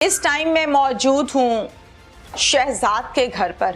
इस टाइम में मौजूद हूँ शहजाद के घर पर।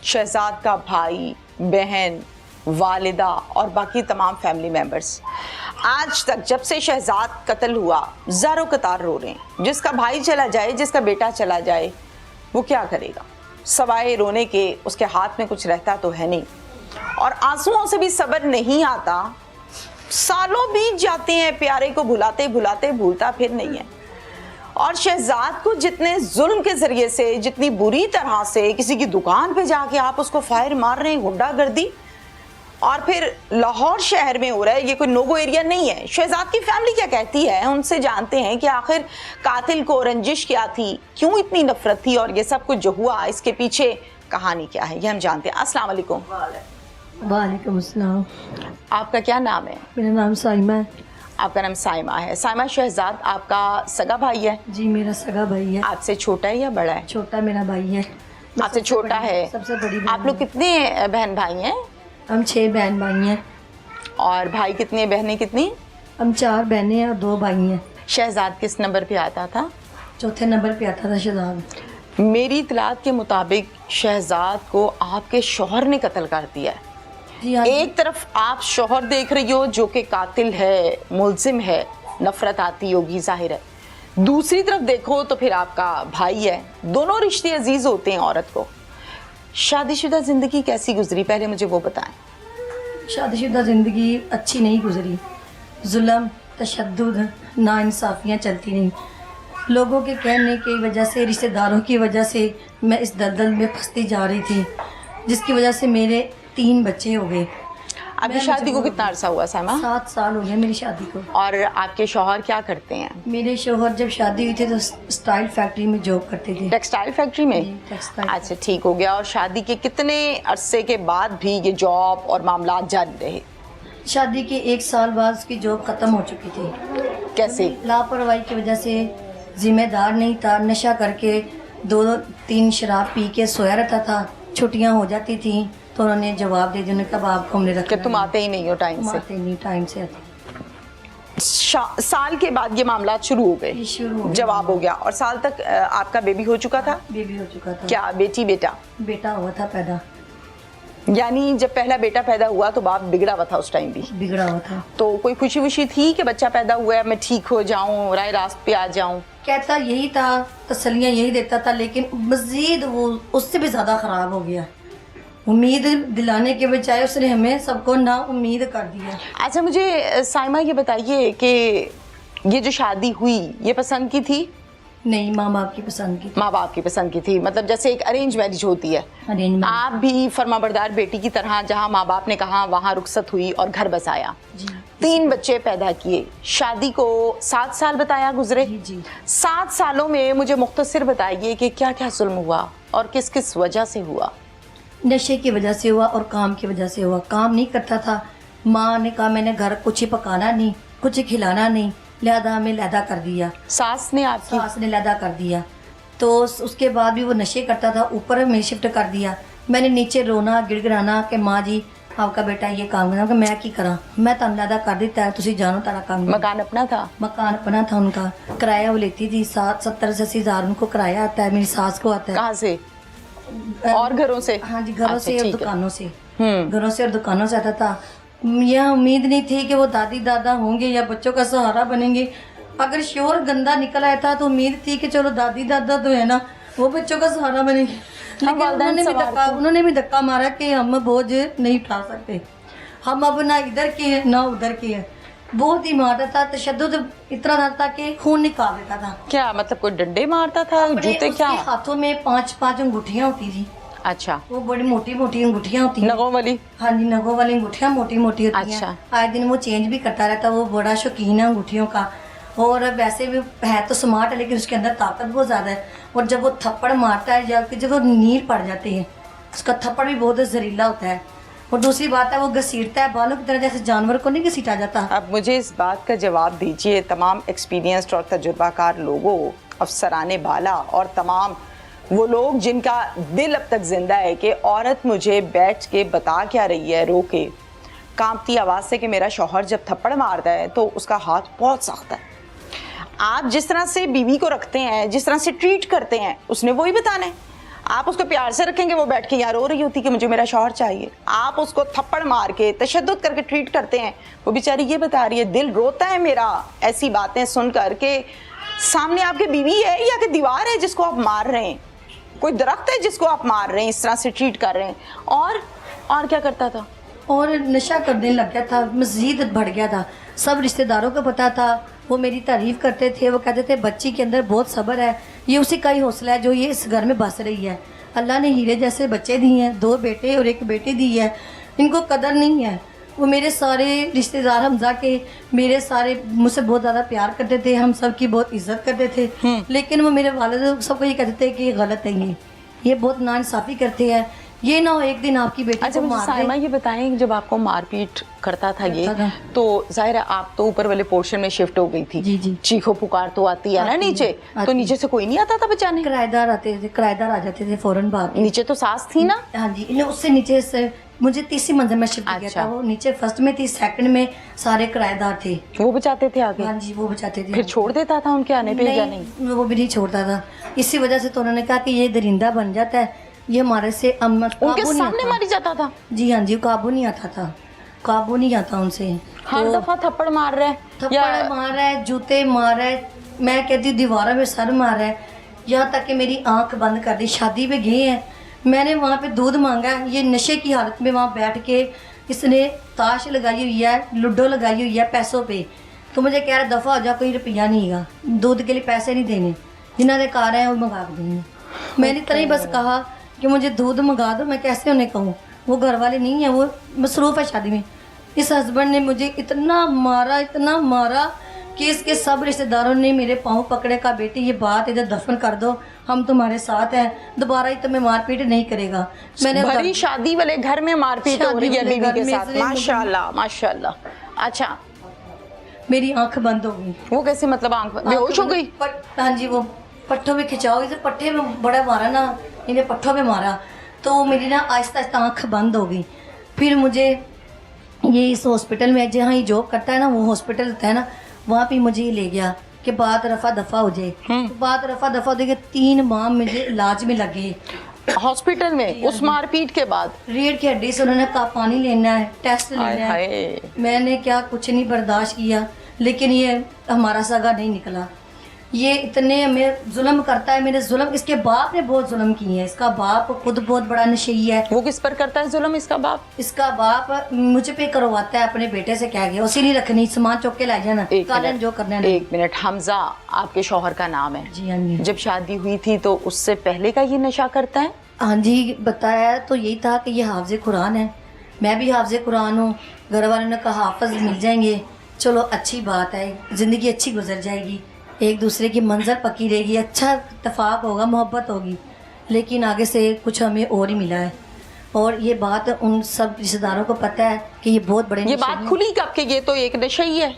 शहजाद का भाई, बहन, वालिदा और बाकी तमाम फैमिली मेंबर्स आज तक जब से शहजाद कत्ल हुआ ज़ारो कतार रो रहे हैं। जिसका भाई चला जाए, जिसका बेटा चला जाए, वो क्या करेगा सवाए रोने के? उसके हाथ में कुछ रहता तो है नहीं, और आंसुओं से भी सब्र नहीं आता। सालों बीत जाते हैं प्यारे को भुलाते भुलाते, भूलता फिर नहीं है। और शहजाद को जितने जुल्म के जरिए से, जितनी बुरी तरह से किसी की दुकान पे जाके आप उसको फायर मार रहे हैं, गुंडागर्दी, और फिर लाहौर शहर में हो रहा है। ये कोई नोगो एरिया नहीं है। शहजाद की फैमिली क्या कहती है, उनसे जानते हैं कि आखिर कातिल को रंजिश क्या थी, क्यों इतनी नफरत थी, और ये सब कुछ जो हुआ इसके पीछे कहानी क्या है, ये हम जानते हैं। अस्सलाम वालेकुम। वालेकुम अस्सलाम। आपका क्या नाम है? मेरा नाम साइमा है। आपका नाम साइमा है। साइमा, शहजाद आपका सगा भाई है? जी, मेरा सगा भाई है। आपसे छोटा है या बड़ा है? छोटा मेरा भाई है। आपसे छोटा है? सबसे बड़ी बहन। आप लोग कितने बहन भाई हैं? हम 6 बहन भाई हैं। और भाई कितने, बहनें कितनी? हम 4 बहनें हैं और 2 भाई हैं। शहजाद किस नंबर पे आता था? चौथे नंबर पे आता था शहजाद। मेरी इतलात के मुताबिक शहजाद को आपके शौहर ने कत्ल कर दिया है। जी हाँ। एक तरफ आप शौहर देख रही हो जो कि कातिल है, मुल्जिम है, नफरत आती होगी जाहिर है। दूसरी तरफ देखो तो फिर आपका भाई है। दोनों रिश्ते अजीज होते हैं औरत को। शादीशुदा जिंदगी कैसी गुजरी, पहले मुझे वो बताएं। शादीशुदा ज़िंदगी अच्छी नहीं गुजरी। जुल्म, तशद्दुद, नाइंसाफ़ियाँ चलती रहीं। लोगों के कहने की वजह से, रिश्तेदारों की वजह से मैं इस दलदल में फंसती जा रही थी, जिसकी वजह से मेरे 3 बच्चे हो गए। आपकी शादी को कितना अरसा हुआ सामा? 7 साल हो गए मेरी शादी को। और आपके शौहर क्या करते हैं? मेरे शौहर जब शादी हुई थी तो स्टाइल फैक्ट्री में जॉब करते थे। टेक्सटाइल फैक्ट्री में? टेक्सटाइल। अच्छा, ठीक हो गया। और शादी के कितने अरसे के बाद भी ये जॉब और मामला जारी रहे? शादी के 1 साल बाद उसकी जॉब ख़त्म हो चुकी थी। कैसे? लापरवाही की वजह से, जिम्मेदार नहीं था, नशा करके 2-3 शराब पी के सोया रहता था। छुट्टियाँ हो जाती थी तो उन्होंने जवाब दे दिया, उन्होंने कहा आपको हमने रखा कि तुम आते ही नहीं हो टाइम से। आते नहीं, टाइम से आते। साल के बाद ये मामला शुरू हो गए, शुरू हो जवाब हो गया। और साल तक आपका बेबी हो चुका था? बेबी हो चुका था। क्या बेटी बेटा? बेटा हुआ था पैदा। यानी जब पहला बेटा पैदा हुआ तो बाप बिगड़ा हुआ था उस टाइम भी? बिगड़ा हुआ था। तो कोई खुशी वुशी थी कि बच्चा पैदा हुआ है, मैं ठीक हो जाऊं, राय रास्त पे आ जाऊं? कहता यही था, तसल्लियाँ यही देता था, लेकिन मजीद वो उससे भी ज़्यादा ख़राब हो गया। उम्मीद दिलाने के बजाय उसने हमें सबको ना उम्मीद कर दिया। अच्छा, मुझे साइमा ये बताइए कि ये जो शादी हुई ये पसंद की थी? नहीं, माँ बाप की पसंद की। माँ बाप की पसंद की थी, मतलब जैसे एक अरेंज मैरिज होती है। अरेंज। आप भी फर्माबरदार बेटी की तरह, जहाँ माँ बाप ने कहा वहाँ रुखसत हुई और घर बसाया। जी। 3 बच्चे पैदा किए। शादी को 7 साल बताया गुजरे। जी। 7 सालों में मुझे मुख्तसर बताइए कि क्या क्या जुल्म हुआ और किस किस वजह से हुआ? नशे की वजह से हुआ और काम की वजह से हुआ। काम नहीं करता था। माँ ने कहा मैंने घर कुछ ही पकाना नहीं, कुछ ही खिलाना नहीं, लिहाजा हमें लैदा कर दिया। सास ने आपकी? सास ने लैदा कर दिया। तो उसके बाद भी वो नशे करता था, ऊपर में शिफ्ट कर दिया। मैंने नीचे रोना गिड़गिड़ाना कि माँ जी आपका बेटा ये काम करना, मैं की करा, मैं तुम लैदा कर दिता है, तुसी जानो तारा काम। मकान अपना था? मकान अपना था उनका। किराया वो लेती थी 70 से 80 हज़ार उनको किराया आता है। मेरी सास को आता है। कहाँ से? और घरों से? हाँ जी, घरों अच्छा, से और ठीक है। दुकानों से। घरों से और दुकानों से आता था। यह उम्मीद नहीं थी कि वो दादी दादा होंगे या बच्चों का सहारा बनेंगे। अगर शोर गंदा निकल आया था तो उम्मीद थी कि चलो दादी दादा तो है ना, वो बच्चों का सहारा बनेंगे। लेकिन उन्होंने भी धक्का मारा कि हम बोझ नहीं उठा सकते, हम अब ना इधर के हैं ना उधर के हैं। बहुत ही मारता था, तशद्दुद इतना था कि खून निकाल देता था। क्या मतलब कोई डंडे मारता था, जूते? क्या उसके हाथों में 5-5 अंगूठियाँ होती थी। अच्छा, वो बड़ी मोटी मोटी अंगूठियाँ होती हैं। नगों वाली? हाँ जी, नगों वाली अंगूठियाँ मोटी मोटी होती हैं। अच्छा। आए दिन वो चेंज भी करता रहता। वो बड़ा शौकीन है अंगूठियों का, और वैसे भी है तो स्मार्ट है, लेकिन उसके अंदर ताकत बहुत ज़्यादा है। और जब वो थप्पड़ मारता है या जब वो नील पड़ जाते हैं, उसका थप्पड़ भी बहुत जहरीला होता है। और दूसरी बात है वो घसीटता है बालों की तरह, जैसे जानवर को नहीं घसीटा जाता। अब मुझे इस बात का जवाब दीजिए, तमाम एक्सपीरियंस्ड और तजुर्बाकार लोगों, अफसराने बाला और तमाम वो लोग जिनका दिल अब तक जिंदा है कि औरत मुझे बैठ के बता क्या रही है, रो के कांपती आवाज़ से कि मेरा शौहर जब थप्पड़ मारता है तो उसका हाथ बहुत सख्त है। आप जिस तरह से बीवी को रखते हैं, जिस तरह से ट्रीट करते हैं, उसने वही बताना है। आप उसको प्यार से रखेंगे, वो बैठ के यहाँ रो रही होती कि मुझे मेरा शौहर चाहिए। आप उसको थप्पड़ मार के तशद्दुद करके ट्रीट करते हैं, वो बेचारी ये बता रही है दिल रोता है मेरा ऐसी बातें सुन कर के सामने आपकी बीवी है या कि दीवार है जिसको आप मार रहे हैं, कोई दरख्त है जिसको आप मार रहे हैं, इस तरह से ट्रीट कर रहे हैं। और क्या करता था? और नशा करने लग गया था, मजीद बढ़ गया था। सब रिश्तेदारों को पता था, वो मेरी तारीफ करते थे, वो कहते थे बच्ची के अंदर बहुत सब्र है, ये उसी का ही हौसला है जो ये इस घर में बस रही है। अल्लाह ने हीरे जैसे बच्चे दिए हैं, 2 बेटे और 1 बेटी दी है, इनको कदर नहीं है। वो मेरे सारे रिश्तेदार हमजा के मेरे सारे मुझसे बहुत ज़्यादा प्यार करते थे, हम सब की बहुत इज्जत करते थे, लेकिन वो मेरे वालिद सबको ये कहते थे कि ये गलत है, ये बहुत नाइंसाफ़ी करते हैं, ये ना हो एक दिन आपकी बेटी अच्छा को मुझे मार साइमा दे। ये बताएं, जब आपको मारपीट करता था ये, करता था। तो जाहिर है आप तो ऊपर वाले पोर्शन में शिफ्ट हो गई थी। जी, जी। चीखो पुकार तो आती है ना आती है, नीचे, तो आती नीचे से कोई नहीं आता था बचाने? किराएदार आते थे, किराएदार आ जाते थे फौरन भाग के। नीचे तो सास थी ना? हाँ जी, इन्हें उससे नीचे से मुझे तीसरी मंजिल में शिफ्ट किया अच्छा। था, वो नीचे फर्स्ट में थी, सेकंड में सारे किराएदार थे। वो बचाते थे आगे? हाँ जी, वो बचाते थे। फिर छोड़ देता था उनके आने पे या नहीं? वो भी नहीं छोड़ता था। इसी वजह से तो उन्होंने कहा कि ये दरिंदा बन जाता है, ये हमारे से उनके सामने मारी जाता था? जी हाँ जी, काबू नहीं आता था, काबू नहीं आता उनसे। हर दफा थप्पड़ मार रहे हैं थप्पड़ मार रहा है, जूते मार रहा है, मैं कहती हूँ दीवारों में सर मार रहा है, यहाँ तक कि मेरी आंख बंद कर दी। शादी पे गए हैं, मैंने वहाँ पे दूध मांगा, ये नशे की हालत में वहाँ बैठ के इसने ताश लगाई हुई है, लूडो लगाई हुई है पैसों पे। तो मुझे कह रहा दफ़ा हो जा, कोई रुपया नहीं है, दूध के लिए पैसे नहीं देने, जिन्होंने कार है वो मंगा देंगे। मैंने इतना ही बस कहा कि मुझे दूध मंगा दो, मैं कैसे उन्हें कहूँ, वो घर वाले नहीं है, वो मसरूफ़ है शादी में। इस हस्बैंड ने मुझे इतना मारा कि इसके सब रिश्तेदारों ने मेरे पाँव पकड़े, का बेटी ये बात इधर दफन कर दो, हम तुम्हारे साथ हैं, दोबारा ही तुम्हें मारपीट नहीं करेगा। मैंने भरी शादी वाले घर में मारपीट हो रही है शादी वाले बीवी घर के में साथ, से माशाल्लाह माशाल्लाह। अच्छा, मेरी आंख बंद हो गई। वो कैसे, मतलब आंख बेहोश हो गई? हाँ जी, वो पट्टों में खिंचाओ, इसे पट्टे में बड़ा मारा ना, इन्हें पट्टों में मारा, तो मेरी ना आहिस्ता आहिस्ता आंख बंद हो गई। फिर मुझे ये इस हॉस्पिटल में जहाँ ये जॉब करता है ना, वो हॉस्पिटल होता है ना, वहाँ पे मुझे ये ले गया कि बात रफा दफा हो जाए। तो बात रफा दफा हो गई, 3 माह मुझे इलाज में लगे हॉस्पिटल में उस मारपीट के बाद। रीढ़ की हड्डी से उन्होंने कहा पानी लेना है, टेस्ट लेना है। हाय। मैंने क्या कुछ नहीं बर्दाश्त किया, लेकिन ये हमारा सगा नहीं निकला। ये इतने हमें जुल्म करता है, मेरे जुल्म, इसके बाप ने बहुत जुल्म किए हैं। इसका बाप खुद बहुत बड़ा नशेई है। वो किस पर करता है जुल्म इसका बाप? इसका बाप मुझे पे करवाता है, अपने बेटे से कह गया उसी नहीं रखनी, सामान चुक के ला जाना, कालन जो करना है। 1 मिनट, हमजा आपके शौहर का नाम है? जी हाँ जी। जब शादी हुई थी तो उससे पहले का ये नशा करता है? हाँ जी, बताया तो यही था कि ये हाफिज कुरान है, मैं भी हाफिज कुरान हूँ। घर वालों ने कहा हाफिज मिल जाएंगे, चलो अच्छी बात है, ज़िंदगी अच्छी गुजर जाएगी, एक दूसरे की मंजर पकी रहेगी, अच्छा इत्तेफाक होगा, मोहब्बत होगी। लेकिन आगे से कुछ हमें और ही मिला है, और ये बात उन सब रिश्तेदारों को पता है कि ये बहुत बड़े ये बात खुली कब के ये तो एक नशा ही है?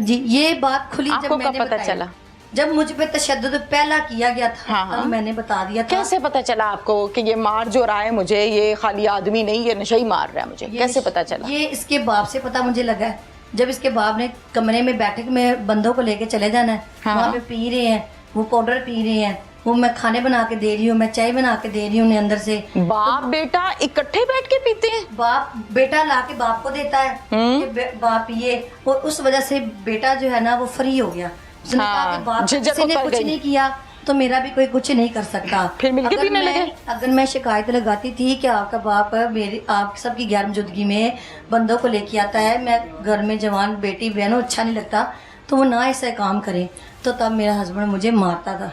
जी, ये बात खुली आपको जब कब मैंने पता बताया। चला? जब मुझ पे तशद्दुद पहला किया गया था, हाँ। तब मैंने बता दिया था। कैसे पता चला आपको कि ये मार जो रहा है मुझे, ये खाली आदमी नहीं, ये नशा ही मार रहा है मुझे? कैसे पता चला? ये इसके बाप से पता मुझे लगा है। जब इसके बाप ने कमरे में बैठक में बंदों को लेके चले जाना है, हाँ। वहाँ पे पी रहे हैं, वो पाउडर पी रहे हैं, वो मैं खाने बना के दे रही हूँ, मैं चाय बना के दे रही हूँ उन्हें अंदर से। बाप बेटा इकट्ठे बैठ के पीते हैं? बाप बेटा ला के बाप को देता है कि बाप पिए, और उस वजह से बेटा जो है ना वो फ्री हो गया। उसने कहा कि बाप झिझक किसी ने उतर कुछ गई। नहीं किया तो मेरा भी कोई कुछ नहीं कर सकता। फिर मिलके पीने लगे? अगर मैं शिकायत लगाती थी कि आपका बाप मेरी आप सबकी गैर मौजूदगी में बंदों को लेके आता है, मैं घर में जवान बेटी बहनों अच्छा नहीं लगता, तो वो ना ऐसा काम करें, तो तब मेरा हस्बैंड मुझे मारता था।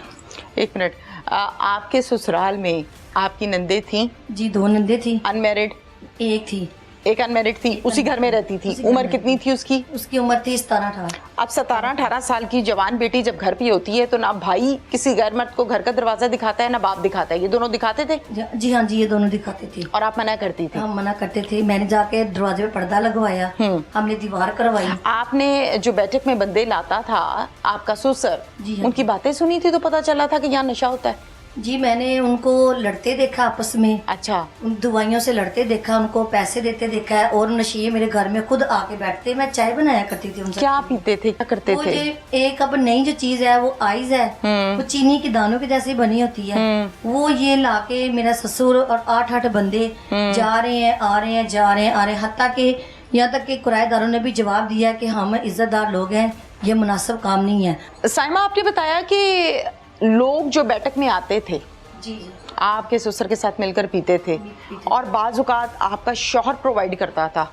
1 मिनट, आपके ससुराल में आपकी नंदे थी? जी, 2 नंदे थी। अनमैरिड? एक थी। एक अनमैरिड थी, उसी घर में रहती थी। उम्र कितनी थी उसकी? उसकी उम्र थी 17-18। अब 17-18 साल की जवान बेटी जब घर पे होती है तो ना भाई किसी गैर मर्द को घर का दरवाजा दिखाता है, ना बाप दिखाता है। ये दोनों दिखाते थे? जी हाँ जी, ये दोनों दिखाते थे। और आप मना करती थी? हम मना करते थे। मैंने जाके दरवाजे पे पर्दा लगवाया, हमने दीवार करवाई। आपने जो बैठक में बंदे लाता था आपका ससुर, जी हाँ। उनकी बातें सुनी थी तो पता चला था कि यहाँ नशा होता है? जी मैंने उनको लड़ते देखा आपस में, अच्छा। उन दवाइयों से लड़ते देखा, उनको पैसे देते देखा है, और नशे मेरे घर में खुद आके बैठते, मैं चाय बनाया करती थी उनसे। क्या पीते थे, क्या करते वो थे? ये एक अब नई जो चीज है वो आइज है, वो चीनी के दानों की जैसी बनी होती है, वो ये लाके मेरा ससुर और 8-8 बंदे जा रहे हैं, आ रहे हैं, जा रहे हैं, आ रहे हैं, हत्ता के यहाँ तक कि किराएदारों ने भी जवाब दिया कि हम इज्जतदार लोग हैं, ये मुनासिब काम नहीं है। साइमा, आपने बताया कि लोग जो बैठक में आते थे जी आपके ससुर के साथ मिलकर पीते थे, और बाज़ औक़ात आपका शौहर प्रोवाइड करता था।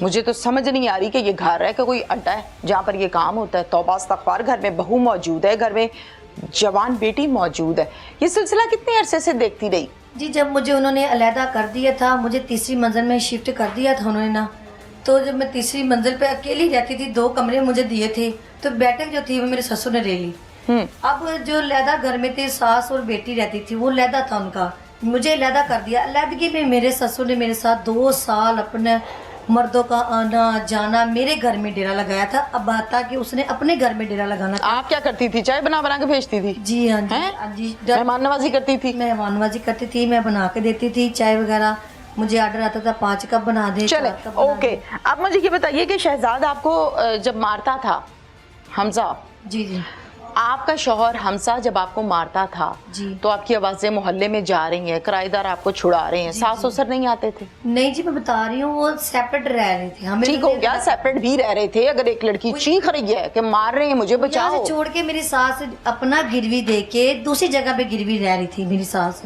मुझे तो समझ नहीं आ रही कि ये घर है कि कोई अड्डा है जहाँ पर ये काम होता है। तौबा इस्तग़फ़ार, घर में बहू मौजूद है, घर में जवान बेटी मौजूद है। ये सिलसिला कितने अरसे से देखती रही? जी जब मुझे उन्होंने अलहदा कर दिया था, मुझे तीसरी मंजिल में शिफ्ट कर दिया था उन्होंने ना, तो जब मैं तीसरी मंजिल पे अकेली रहती थी, 2 कमरे मुझे दिए थे, तो बैठक जो थी वो मेरे ससुर ने ले ली। अब जो लहदा घर में थे, सास और बेटी रहती थी, वो लहदा था उनका, मुझे लहदा कर दिया। लहदगी में मेरे ससुर ने मेरे साथ 2 साल अपने मर्दों का आना जाना, मेरे घर में डेरा लगाया था। अब बात था कि उसने अपने घर में डेरा लगाना था। आप क्या करती थी? चाय बना बना के भेजती थी? जी हाँ जी, हैं? हाँ जी, मेहमान नवाजी करती थी? मेहमान नवाजी करती थी, मैं बना के देती थी चाय वगैरह। मुझे ऑर्डर आता था 5 कप बना दे, चले 4 कप बना ओके। दे। अब मुझे ये बताइए कि शहजाद आपको जब मारता था, हमजा, जी जी आपका शौहर हमसा जब आपको मारता था जी, तो आपकी आवाजें मोहल्ले में जा रही हैं, किराएदार आपको छुड़ा रहे हैं, सास ससुर नहीं आते थे? नहीं जी मैं बता रही हूँ, वो सेपरेट रह रहे थे। हमें ठीक हो गया, सेपरेट भी रह रहे थे। अगर एक लड़की चीख रही है कि मार रहे हैं मुझे यहाँ बचाओ, से छोड़ के मेरी सास अपना गिरवी दे के दूसरी जगह पे गिरवी रह रही थी मेरी सास।